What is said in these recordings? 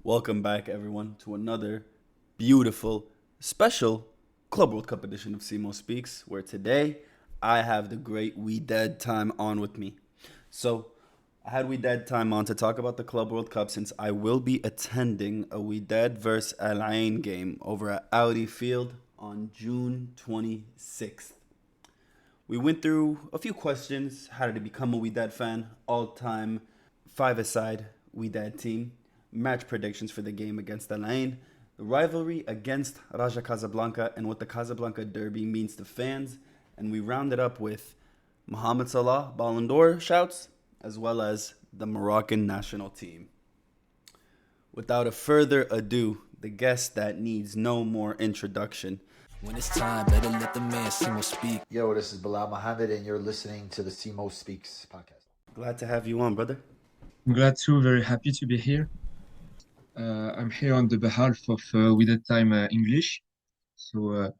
Welcome back, everyone, to another beautiful, special Club World Cup edition of Simo.Speaks, where today I have the great WydadTime on with me. So, I had WydadTime on to talk about the Club World Cup since I will be attending a Wydad vs Al Ain game over at Audi Field on June 26th. We went through a few questions. How did I become a Wydad fan? All-time five-a-side Wydad team. Match predictions for the game against Al Ain. The rivalry against Raja Casablanca and what the Casablanca Derby means to fans. And we rounded up with Mohamed Salah Ballon d'Or shouts, as well as the Moroccan national team. Without a further ado, the guest that needs no more introduction. When it's time, better let the man Simo speak. Yo, this is Bilal Mohamed, and you're listening to the Simo.Speaks podcast. Glad to have you on, brother. I'm glad to, very happy to be here. I'm here on the behalf of WydadTime English. So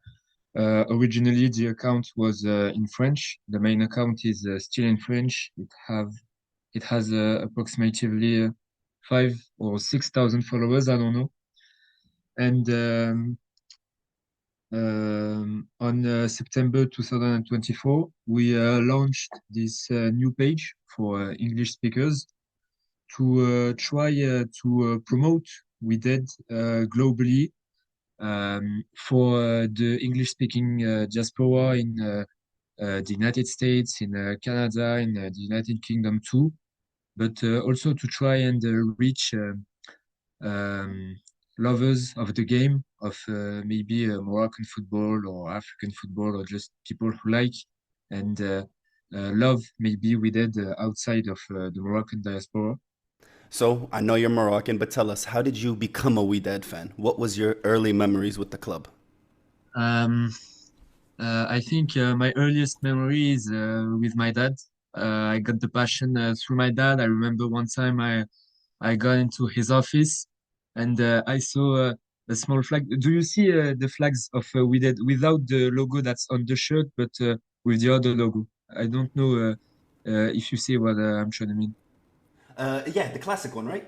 originally the account was in French. The main account is still in French. It has approximately 5 or 6,000 followers. I don't know. And on September 2024, we launched this new page for English speakers to try to promote Wydad globally for the English-speaking diaspora in the United States, in Canada, in the United Kingdom too, but also to try and reach lovers of the game, of maybe Moroccan football or African football, or just people who like and love maybe Wydad outside of the Moroccan diaspora. So, I know you're Moroccan, but tell us, how did you become a Wydad fan? What was your early memories with the club? I think my earliest memory is with my dad. I got the passion through my dad. I remember one time I got into his office and I saw a small flag. Do you see the flags of Wydad without the logo that's on the shirt, but with the other logo? I don't know if you see what I'm trying to mean. Yeah, the classic one, right?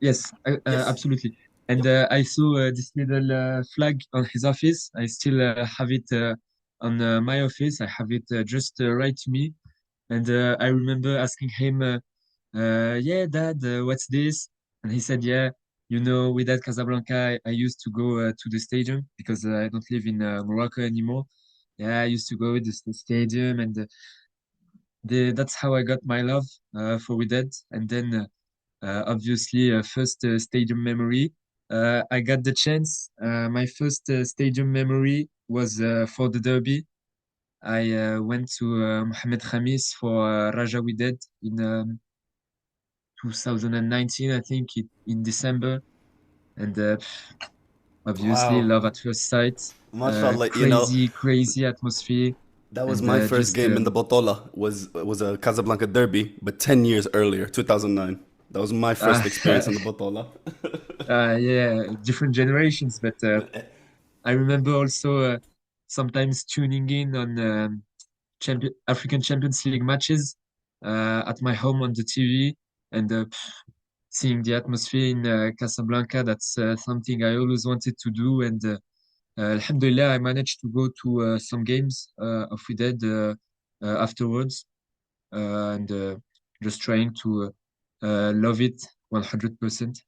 Yes, Yes. absolutely. And Yep. I saw this little flag on his office. I still have it on my office. I have it just right to me. And I remember asking him, yeah, Dad, what's this? And he said, yeah, with that Casablanca, I used to go to the stadium because I don't live in Morocco anymore. Yeah, I used to go to the stadium, and that's how I got my love for Wydad. And then obviously, first stadium memory. I got the chance. My first stadium memory was for the derby. I went to Mohamed for Raja Wydad in 2019, I think, in December. And obviously, Wow. love at first sight. Mashallah, Crazy atmosphere. that was And my first just game in the Botola. Was a Casablanca Derby, but 10 years earlier, 2009. That was my first experience in the Botola. yeah, different generations. But I remember also sometimes tuning in on African Champions League matches at my home on the TV and seeing the atmosphere in Casablanca. That's something I always wanted to do. And Alhamdulillah, I managed to go to some games of Wydad afterwards and just trying to love it 100%.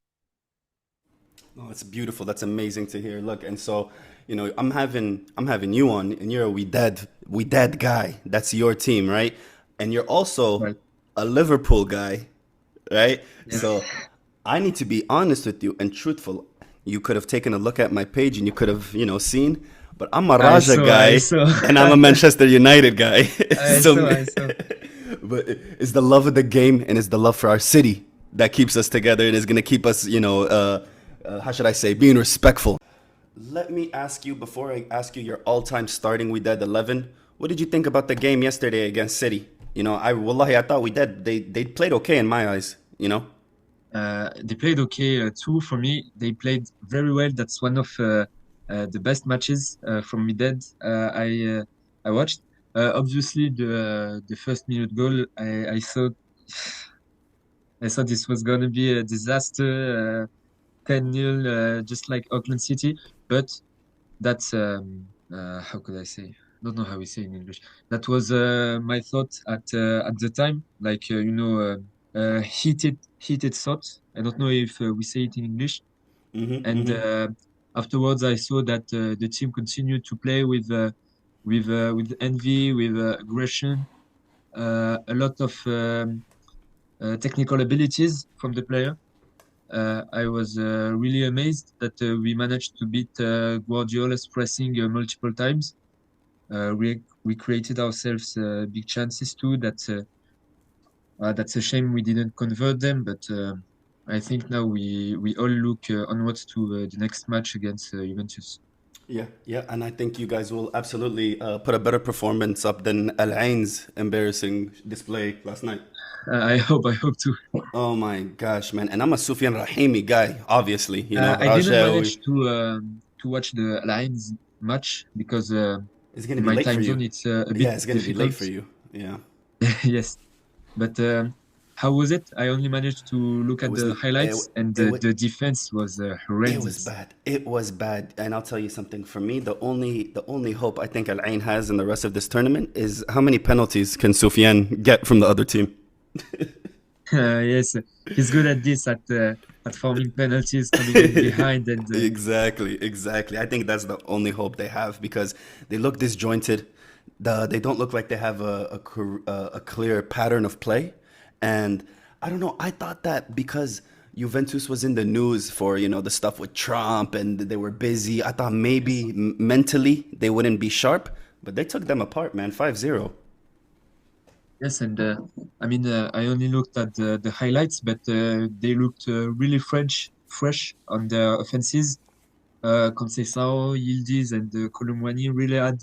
Oh, it's beautiful. That's amazing to hear. Look, and so, I'm having you on, and you're a We Dad guy. That's your team, right? And you're also Right. a Liverpool guy, right? Yes. So, I need to be honest with you and truthful. You could have taken a look at my page, and you could have, seen. But I'm a I Raja saw, I guy, saw, and I'm a Manchester United guy. I so, saw, I saw. but it's the love of the game, and it's the love for our city that keeps us together, and is gonna keep us, how should I say, being respectful. Let me ask you, before I ask you your all-time starting Wydad 11, what did you think about the game yesterday against City? Wallahi, I thought they played okay in my eyes, They played okay too for me. They played very well. That's one of the best matches from Wydad I watched. Obviously, the first minute goal, I thought this was gonna be a disaster. 10-0, just like Auckland City. But that's how could I say? Don't know how we say in English. That was my thought at the time, like heated thought. I don't know if we say it in English. And afterwards, I saw that the team continued to play with envy, with aggression, a lot of technical abilities from the player. I was really amazed that we managed to beat Guardiola's pressing multiple times. We created ourselves big chances too. That's a shame we didn't convert them, but I think now we all look onwards to the next match against Juventus. Yeah, yeah, and I think you guys will absolutely put a better performance up than Al Ain's embarrassing display last night. I hope to. Oh my gosh, man! And I'm a Sufyan Rahimi guy, obviously. You know, I didn't Rajawi manage to watch the Lions match because is gonna in be my late for time you. zone it's a bit Yeah, it's gonna be late difficult. for you. Yeah, Yes, but how was it? I only managed to look it at was the highlights, and it was the defense was it was horrendous. bad. It was bad, and I'll tell you something. For me, the only hope I think Al Ain has in the rest of this tournament is how many penalties can Sufyan get from the other team. Yes, he's good at this at forming penalties, coming in behind, and Exactly, exactly. I think that's the only hope they have because they look disjointed. They don't look like they have a clear pattern of play. And I don't know. I thought that because Juventus was in the news for, the stuff with Trump and they were busy, I thought maybe yes, mentally they wouldn't be sharp, but they took them apart, man. 5-0. yes, and I mean I only looked at the highlights, but they looked really fresh on their offenses. Conceição, Yildiz, and Colomwani really add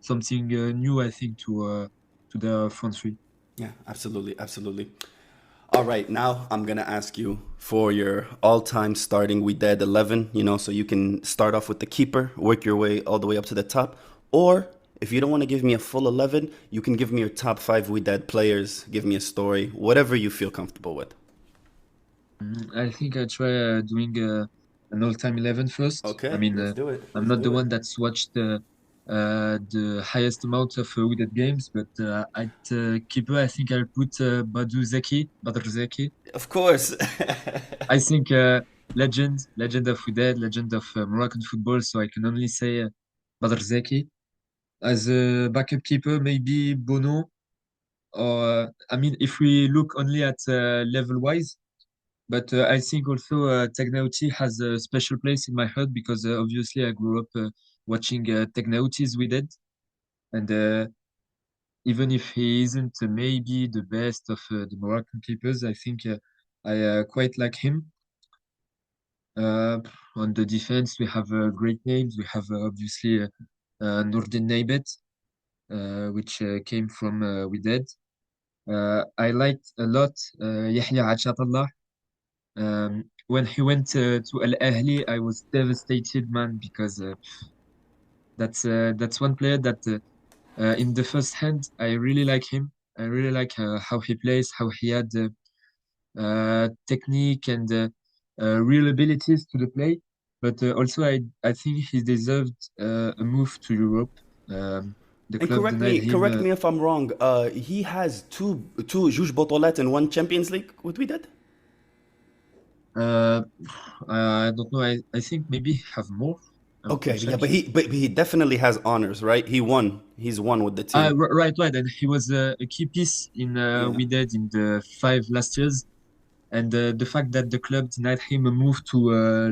something new, I think, to the front three. Yeah, absolutely, absolutely. All right, now I'm gonna ask you for your all-time starting Wydad 11. So you can start off with the keeper, work your way all the way up to the top, or if you don't want to give me a full 11, you can give me your top five Wydad players. Give me a story, whatever you feel comfortable with. I think I try doing an all-time 11 first. I Okay, mean, let's do it. I'm Let's not the do it. one that's watched the highest amount of Wydad games, but at keeper, I think I'll put Badr Zeki. Of course. I think legend of Wydad, legend of Moroccan football. So I can only say Badr Zeki. As a backup keeper, maybe Bono. Or I mean, if we look only at level wise, but I think also Tegnauti has a special place in my heart because obviously I grew up watching Tegnauti's with it, and even if he isn't maybe the best of the Moroccan keepers, I think I quite like him. Uh, on the defense, we have great names. We have obviously Nourdin Naibet, which came from Wydad. I liked a lot Yahya Achatallah. When he went to Al Ahly, I was devastated, man, because that's one player that in the first hand I really like him. I really like how he plays, how he had technique and real abilities to the play. But also, I think he deserved a move to Europe. Um, the And club correct denied me, him. correct me if I'm wrong. He has two Juge Botolet and one Champions League. What we did? Uh, I don't know. I think maybe have more. I'll Okay, yeah, check. but he definitely has honors, right? He won. He's won with the team. Right. And he was a key piece in Yeah, Wydad in the five last years. And the fact that the club denied him a move to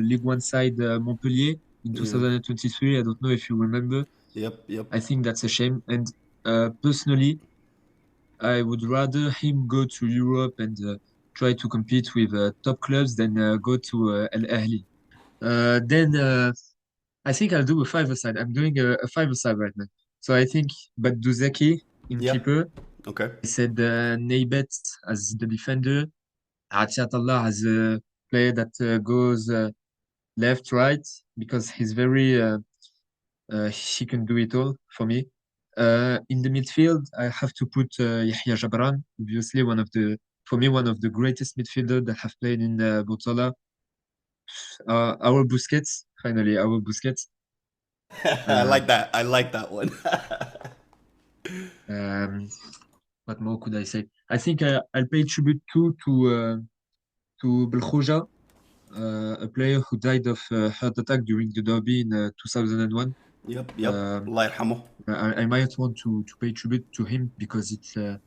League One side Montpellier in yeah. 2023, I don't know if you remember. Yep, yep. I think that's a shame. And personally, I would rather him go to Europe and try to compete with top clubs than go to Al Ahly. Then I think I'll do a five-a-side. I'm doing a five-a-side right now. So I think Baduzeki in Yeah. keeper. Okay. I said Neybet as the defender. Atiatallah as a player that goes left, right, because he's very, he can do it all for me. In the midfield, I have to put Yahya Jabran, obviously for me, one of the greatest midfielders that have played in Botola. our Busquets, finally, our Busquets. I Uh, like that. I like that one. um, what more could I say? I think I'll pay tribute too to Belkhoja, a player who died of heart attack during the derby in 2001. Yep, yep. Um, Allah yarhamu. I might want to pay tribute to him because it's uh,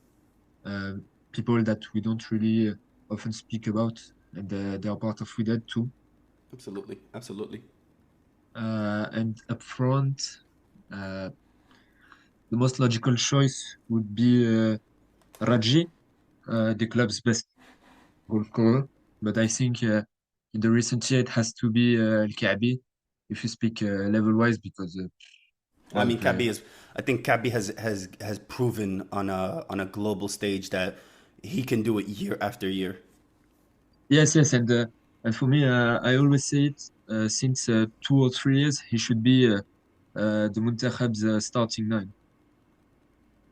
people that we don't really often speak about, and they are part of Wydad too. Absolutely, absolutely. And up front, uh, the most logical choice would be Raji, the club's best goal scorer. But I think in the recent year it has to be El Kaabi, if you speak level-wise, because I well, mean, Kabi is. I think Kabi has proven on a global stage that he can do it year after year. yes, yes, and for me, I always say it since 2 or 3 years, he should be the Muntakhab's starting nine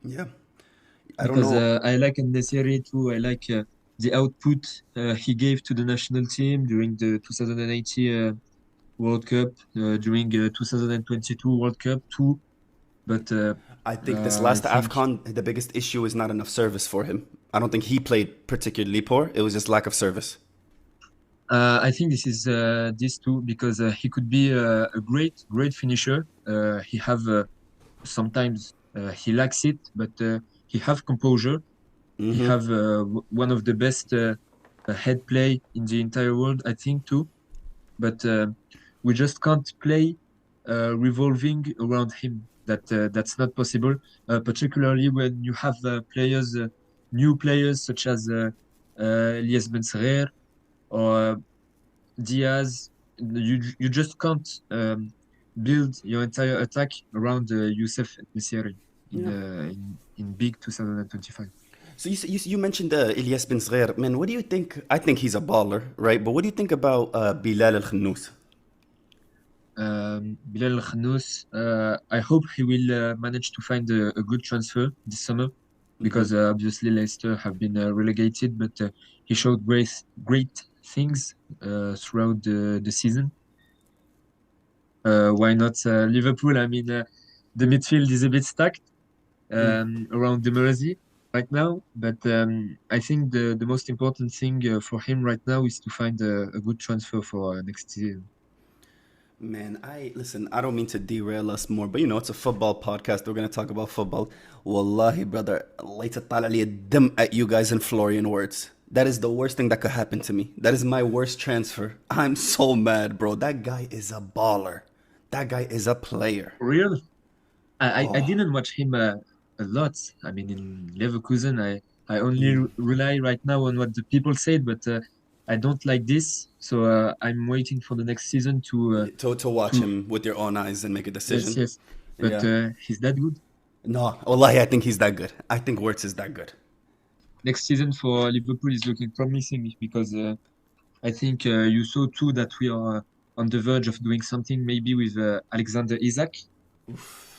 Yeah, I don't because know. I like Nesiri too. I like the output he gave to the national team during the 2018 World Cup, during 2022 World Cup too. But I think this I last think AFCON, the biggest issue is not enough service for him. I don't think he played particularly poor. It was just lack of service. I think this is this too because he could be a great finisher. He have sometimes he lacks it, but he have composure. He have one of the best head play in the entire world, I think too. But we just can't play revolving around him. That's not possible, particularly when you have new players such as Elias Ben Seghir or Diaz. You just can't build your entire attack around Youssef Nesiri Yeah. in big 2025. So you mentioned Ilyas bin Sghair. Man, what do you think? I think he's a baller, right? But what do you think about Bilal Al Khannous? Bilal Khanous, I hope he will manage to find a good transfer this summer because obviously Leicester have been relegated, but he showed great things throughout the season. Why not Liverpool? I mean, the midfield is a bit stacked around the Mersey right now, but I think the most important thing for him right now is to find a good transfer for next season. Man, I listen. I don't mean to derail us more, but you know it's a football podcast. We're gonna talk about football. Wallahi, brother, Allah يطلع لي الدم at you guys in Florian words. That is the worst thing that could happen to me. That is my worst transfer. I'm so mad, bro. That guy is a baller. That guy is a player. Real? I Oh, didn't watch him a lot. I mean, in Leverkusen, I only rely right now on what the people said, but I don't like this. So I'm waiting for the next season to watch to him with your own eyes and make a yes, decision. yes. But Yeah. he's that good. No, wallahi, I think he's that good. I think Wirtz is that good. Next season for Liverpool is looking promising because I think you saw too that we are on the verge of doing something maybe with Alexander Isak.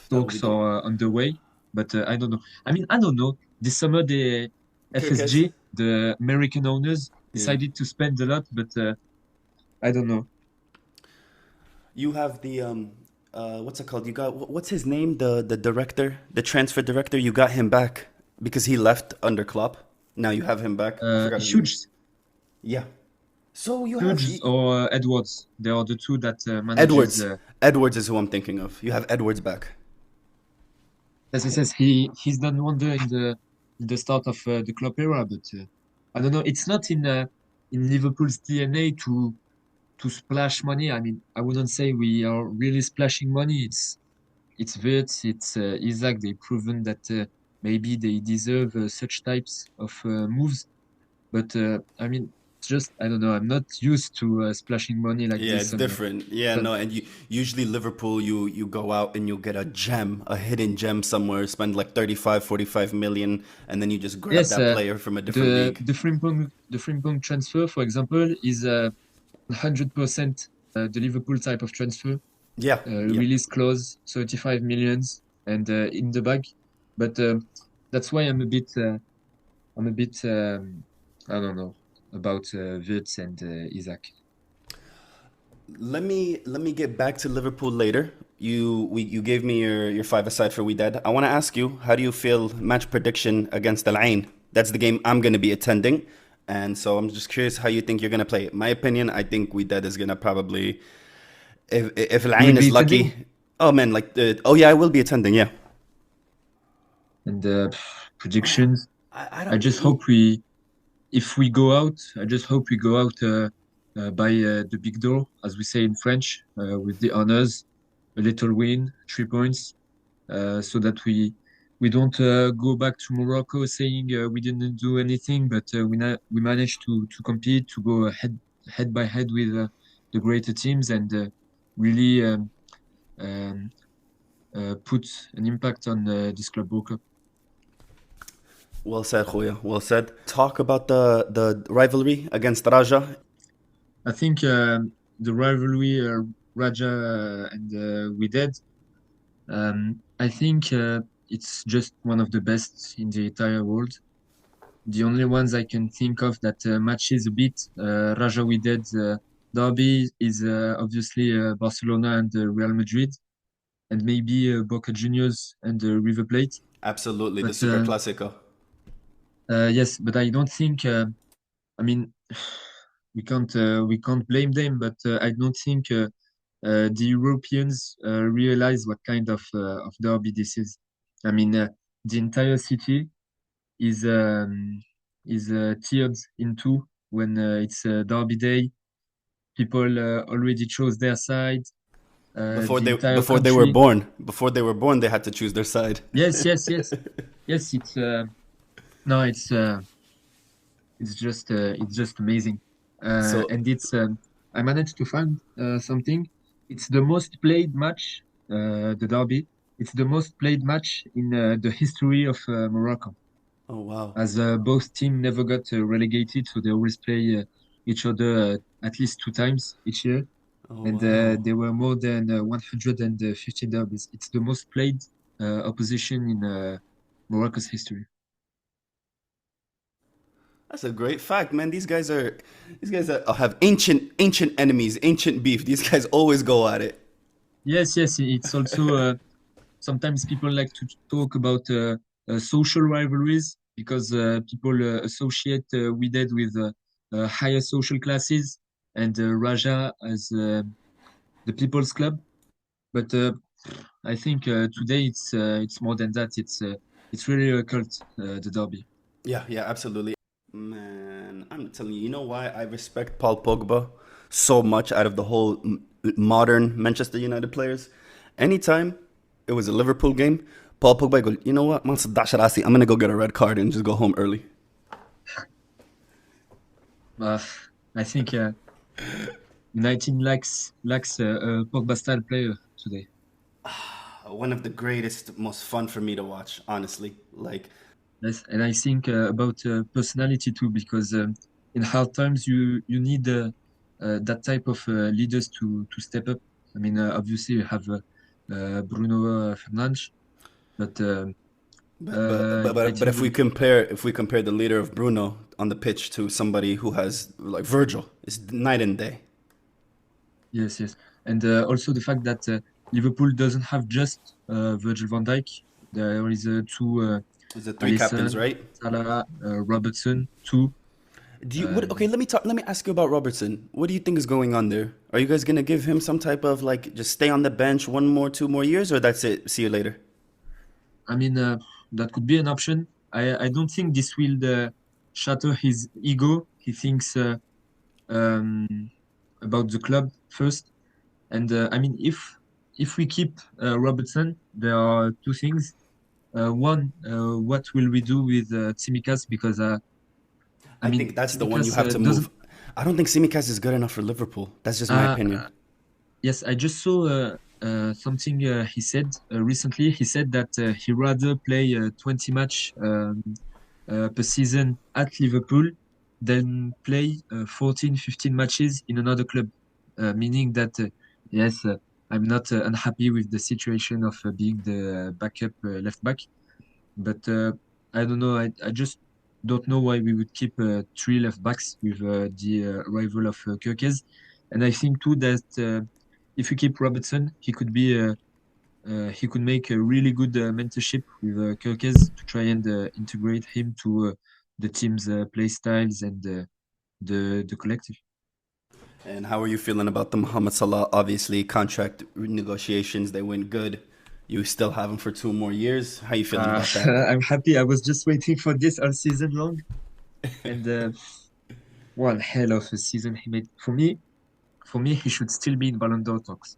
That would be Talks dope. are on the way, but I don't know. I mean, I don't know. This summer, the Kirkes? FSG, the American owners, Yeah. decided to spend a lot, but I don't know. You have the what's it called? You got what's his name? The director, the transfer director. You got him back because he left under Klopp. Now you have him back. I forgot his name. Hughes, Yeah. So you have Hughes or Edwards. They are the two that manages. Edwards. Edwards is who I'm thinking of. You have Edwards back. As I says, he's done wonder in the start of the club era, but I don't know. It's not in Liverpool's DNA to splash money. I mean, I wouldn't say we are really splashing money. It's Wirtz, it's Isaac. They've proven that maybe they deserve such types of moves. But I mean, it's just I don't know. I'm not used to splashing money like Yeah, this. it's different. Yeah, But no, and usually Liverpool, you go out and you get a gem, a hidden gem somewhere, spend like 35, 45 million, and then you just grab yes, that player from a different league. the Frimpong transfer, for example, is 100% the Liverpool type of transfer. Yeah, yeah. Release clause, 35 millions, and in the bag. But that's why I'm a bit, I don't know about Wirtz and Isaac. let me get back to Liverpool later. You gave me your five aside for Wydad. I want to ask you, how do you feel match prediction against Al Ain? That's the game I'm going to be attending, and so I'm just curious how you think you're going to play it. My opinion, I think Wydad is going to probably, if Al You will Ain be is attending? lucky. Oh man, oh yeah, I will be attending. Yeah, And predictions. I I don't. just hope if we go out, I just hope we go out by the big door, as we say in French, with the honors, a little win, 3 points, so that we don't go back to Morocco saying we didn't do anything, but we managed to compete, to go head by head with the greater teams, and really um, put an impact on this Club World Cup. Well said, Khoya. Well said. Talk about the rivalry against Raja. I think the rivalry Raja and Wydad, I think it's just one of the best in the entire world. The only ones I can think of that matches a bit Raja Wydad derby is obviously Barcelona and Real Madrid, and maybe Boca Juniors and River Plate. Absolutely, the But Super Classico. yes, but I don't think. I mean, we can't blame them, but I don't think the Europeans realize what kind of derby this is. I mean, the entire city is tiered in two when it's derby day. People already chose their side. The entire Before they were country. born, they had to choose their side. Yes, yes, yes, yes. It's no, it's just amazing. So, And it's I managed to find something. It's the most played match, the derby. It's the most played match in the history of Morocco, oh wow, as both teams never got relegated, so they always play each other at least 2 times each year. oh And wow. there were more than 150 derbies. It's the most played opposition in Morocco's history. That's a great fact, man. Have ancient enemies, ancient beef. These guys always go at it. Yes, yes. It's also sometimes people like to talk about social rivalries because people associate Wydad with higher social classes and Raja as the people's club. But I think today it's more than that. It's really a cult, the derby. Yeah, yeah, absolutely. Man, I'm telling you, you know why I respect Paul Pogba so much out of the whole modern Manchester United players? Anytime it was a Liverpool game, Paul Pogba go, you know what, man, صدعش راسي. I'm gonna go get a red card and just go home early. Uh, I think United lacks a Pogba style player today. One of the greatest, most fun for me to watch, honestly. Like, Yes, and I think about personality too, because in hard times you need that type of leaders to step up. I mean, obviously you have Bruno Fernandes, but I but think if we compare the leader of Bruno on the pitch to somebody who has like Virgil, it's night and day. yes, yes, and also the fact that Liverpool doesn't have just Virgil van Dijk. There is two It's the three captains, Alisson, right? Salah, Robertson, two. Do you what? Okay, Um, let me talk. Let me ask you about Robertson. What do you think is going on there? Are you guys gonna give him some type of like just stay on the bench 1 more, 2 more years, or that's it? See you later. I mean, that could be an option. I don't think this will shatter his ego. He thinks um, about the club first. And I mean, if we keep Robertson, there are two things. One, what will we do with Tsimikas? Because I I mean, think that's the one you Tsimikas have to move. doesn't. I don't think Simicast is good enough for Liverpool. That's just my Uh, opinion. yes, I just saw something he said recently. He said that he rather play 20 match per season at Liverpool than play 14, 15 matches in another club. Meaning that, yes, I'm not unhappy with the situation of being the backup left back, but I don't know. I just don't know why we would keep three left backs with the arrival of Kirkes. And I think too that if you keep Robertson, he could make a really good mentorship with Kirkes to try and integrate him to the team's play styles and the collective. And how are you feeling about the Mohamed Salah? Obviously, contract negotiations, they went good. You still have him for 2 more years. How you feeling about that? I'm happy. I was just waiting for this all season long, and one hell of a season he made. For me, he should still be in Ballon d'Or talks.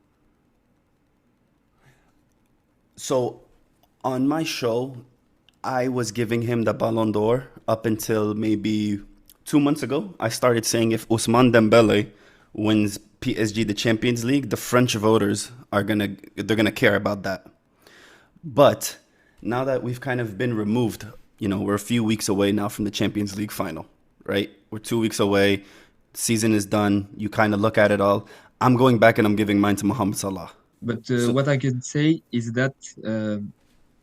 So, on my show, I was giving him the Ballon d'Or up until maybe 2 months ago. I started saying if Ousmane Dembele wins PSG the Champions League, the French voters they're gonna care about that. But now that we've kind of been removed, we're a few weeks away now from the Champions League final, right? We're 2 weeks away. Season is done. You kind of look at it all. I'm going back and I'm giving mine to Mohamed Salah. But So, what I can say is that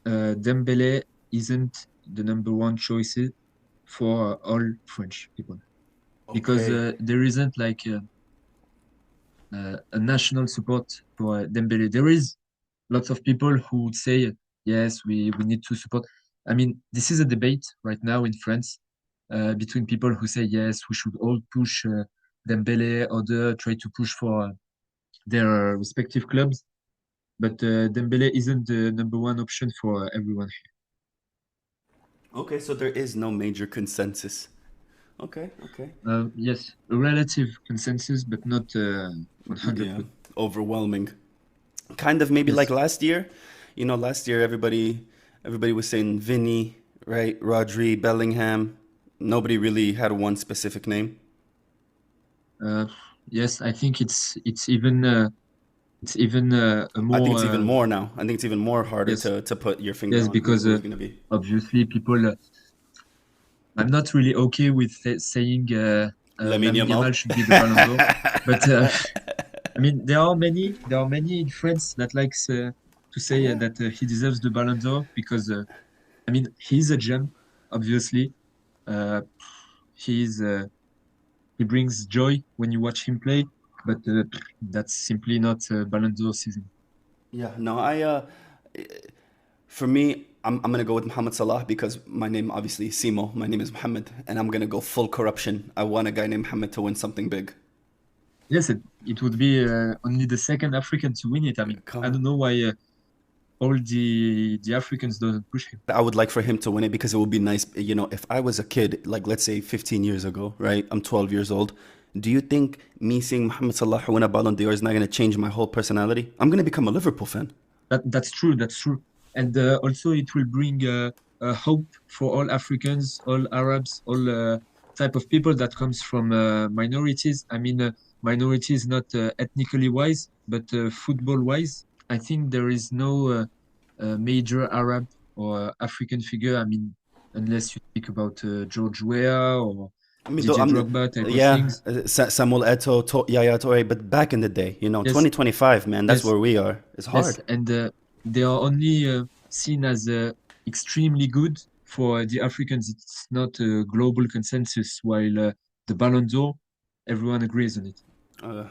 Dembele isn't the number one choice for all French people because okay. there isn't like a national support for Dembele. There is lots of people who would say, yes, we need to support. I mean, this is a debate right now in France between people who say, yes, we should all push Dembele, other try to push for their respective clubs. But Dembele isn't the number one option for everyone Okay, so there is no major consensus. Okay, okay. here. Yes, a relative consensus, but not Yeah, 100%. overwhelming. Kind of maybe like Yes. last year. Last year everybody was saying Vinny, right? Rodri, Bellingham. Nobody really had one specific name. Uh, yes, I think it's even a I think more it's even more now. I think it's even more harder yes, to put your finger yes, on because who's gonna be. obviously people. I'm not really okay with saying Lamine Lamine Yamal. Yamal should be the Ballon d'Or, but I mean there are many in France that likes to say Yeah. that he deserves the Ballon d'Or because I mean he's a gem, obviously. Uh, he's he brings joy when you watch him play, but that's simply not Ballon d'Or season. Yeah, no, for me, I'm gonna go with Mohamed Salah because my name obviously is Simo. My name is Mohamed, and I'm gonna go full corruption. I want a guy named Mohamed to win something big. Yes, it would be only the second African to win it. I mean, Come I on. don't know why all the Africans don't push him. I would like for him to win it because it would be nice. If I was a kid, like let's say 15 years ago, right? I'm 12 years old. Do you think me seeing Mohamed Salah win a Ballon d'Or is not gonna change my whole personality? I'm gonna become a Liverpool fan. That's true. That's true. And also, it will bring hope for all Africans, all Arabs, all type of people that comes from minorities. I mean, minorities not ethnically wise, but football wise. I think there is no major Arab or African figure. I mean, unless you speak about George Weah or I mean, DJ I'm, Drogba type of yeah, things. Samuel Eto'o, Yaya Toure, but back in the day, Yes, 2025, man, that's yes. where we are. It's Yes, hard. and they are only seen as extremely good for the Africans. It's not a global consensus, while the Ballon d'Or, everyone agrees on it. Uh,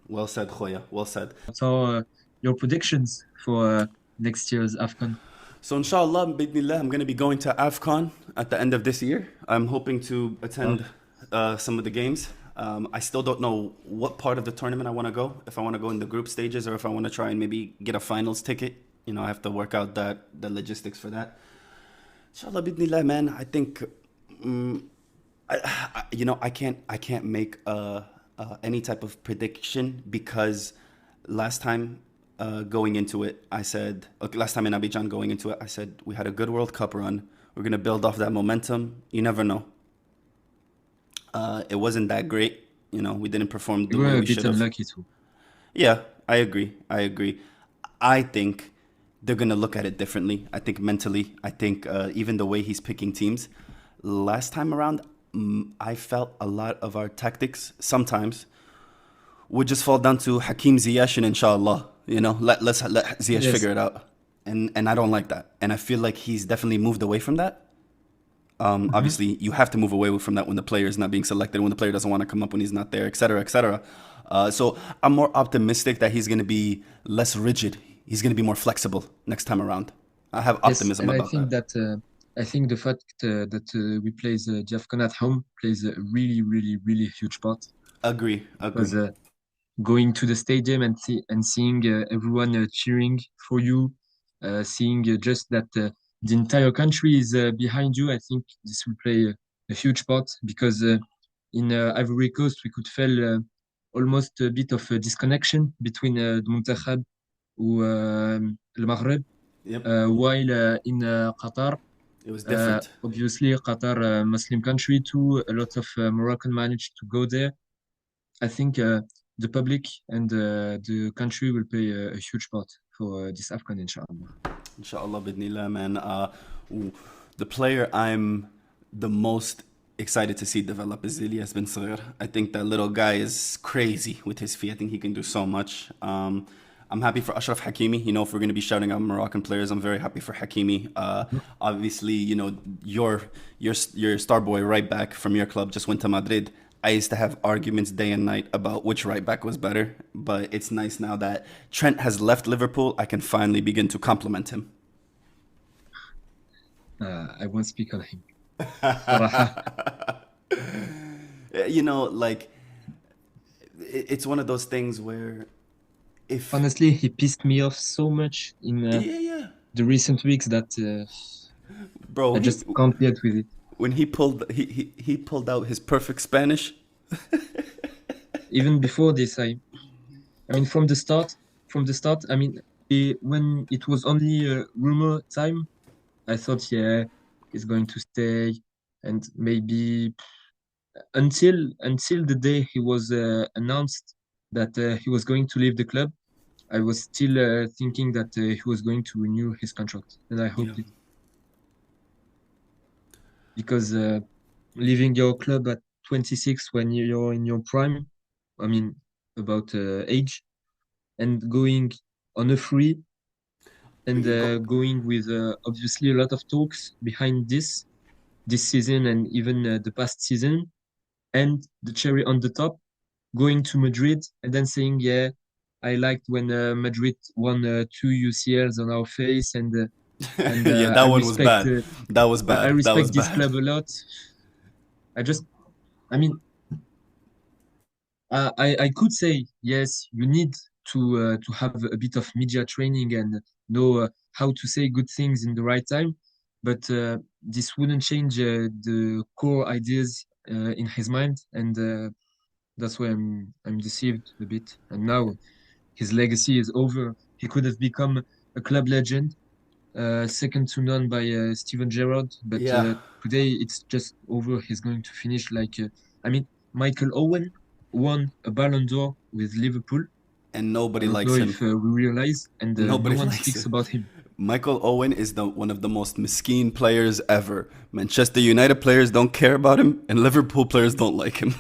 well said, Khoya. Well said. So, your predictions for next year's AFCON? So, inshallah, bidnillah, I'm going to be going to AFCON at the end of this year. I'm hoping to Wow. attend some of the games. I still don't know what part of the tournament I want to go. If I want to go in the group stages or if I want to try and maybe get a finals ticket. I have to work out the logistics for that. Inshallah, bidnillah, man. I think, I can't make any type of prediction because last time going into it, I said, okay, last time in Abidjan going into it, I said we had a good World Cup run. We're gonna build off that momentum. You never know. It wasn't that great. We didn't perform You the way were a we bit should have. unlucky too. Yeah, I agree. I agree. I think they're gonna look at it differently. I think mentally. I think even the way he's picking teams. Last time around, I felt a lot of our tactics sometimes would just fall down to Hakim Ziyech and inshallah. Let's let Ziyech Yes. figure it out. And I don't like that. And I feel like he's definitely moved away from that. Hmm. Obviously, you have to move away from that when the player is not being selected, when the player doesn't want to come up, when he's not there, etc., etc. So I'm more optimistic that he's going to be less rigid. He's going to be more flexible next time around. I have Yes, optimism and I about think that. that I think the fact that we play the AFCON at home plays a really, really, really huge part Agree, because agree. going to the stadium and seeing everyone cheering for you, seeing just that the entire country is behind you, I think this will play a huge part because in Ivory Coast we could feel almost a bit of a disconnection between the Muntakhab or the Maghreb, Yep, while in Qatar, it was different. obviously Qatar, a Muslim country too, a lot of Moroccan managed to go there. I think the public and the country will play a huge part for this AFCON, inshallah. Inshallah, bidnillah, man. The player I'm the most excited to see develop is Ilyas bin Saghir. I think that little guy is crazy with his feet. I think he can do so much. I'm happy for Ashraf Hakimi. You know, if we're going to be shouting out Moroccan players, I'm very happy for Hakimi. Obviously, you know, your star boy right back from your club just went to Madrid. I used to have arguments day and night about which right back was better, but it's nice now that Trent has left Liverpool. I can finally begin to compliment him. I won't speak on him. صراحة. You know, like it's one of those things where if Honestly, he pissed me off so much in yeah, the recent weeks that bro, I just can't get with it. when he pulled out his perfect Spanish. Even before this, I mean, from the start, I mean, when it was only rumor time, I thought, yeah, he's going to stay, and maybe until the day he was announced that he was going to leave the club, I was still thinking that he was going to renew his contract, and I Yeah. hoped it because leaving your club at 26 when you're in your prime, I mean, about age, and going on a free and You go, going with obviously a lot of talks behind this season and even the past season, and the cherry on the top, going to Madrid and then saying, yeah, I liked when Madrid won two UCLs on our face, and yeah, that one was bad. That was I bad. That was respect this bad. club a lot. I just, I mean, I could say yes, you need to have a bit of media training and know how to say good things in the right time, but this wouldn't change the core ideas in his mind, and that's why I'm deceived a bit. And now his legacy is over. He could have become a club legend, second to none by Steven Gerrard, but Yeah, today it's just over. He's going to finish like, I mean, Michael Owen won a Ballon d'Or with Liverpool. and I nobody don't know likes him. if we realize, and no Nobody one likes speaks him. about him. Michael Owen is one of the most miskin players ever. Manchester United players don't care about him, and Liverpool players don't like him.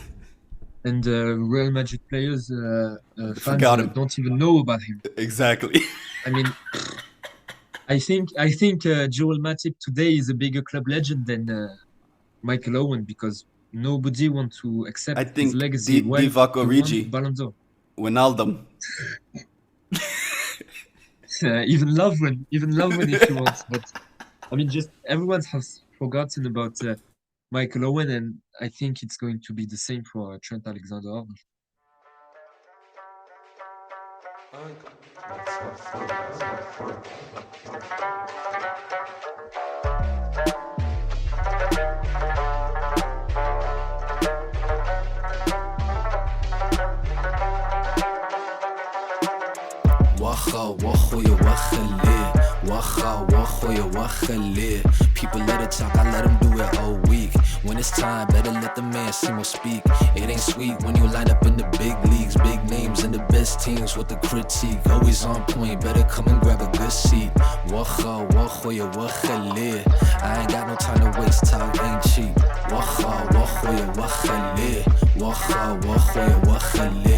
And Real Madrid players, fans Forgot him. don't even know about him. Exactly. I mean, I think Joel Matip today is a bigger club legend than Michael Owen because nobody wants to I accept his think legacy. Well, Divock he won Origi, Ballon d'Or. Wijnaldum. Even Lovren if you want. But I mean, just everyone has forgotten about Michael Owen, and I think it's going to be the same for Trent Alexander-Arnold. واخا واخويا واخليه واخا واخويا واخليه. People let it talk, I let them do it all week. When it's time, better let the man Simo.Speak. It ain't sweet when you line up in the big leagues, big names and the best teams with the critique. Always on point, better come and grab a good seat. Wacha wachoya wachale. I ain't got no time to waste, talk ain't cheap. Wacha wachoya wachale. Wacha wachoya wachale.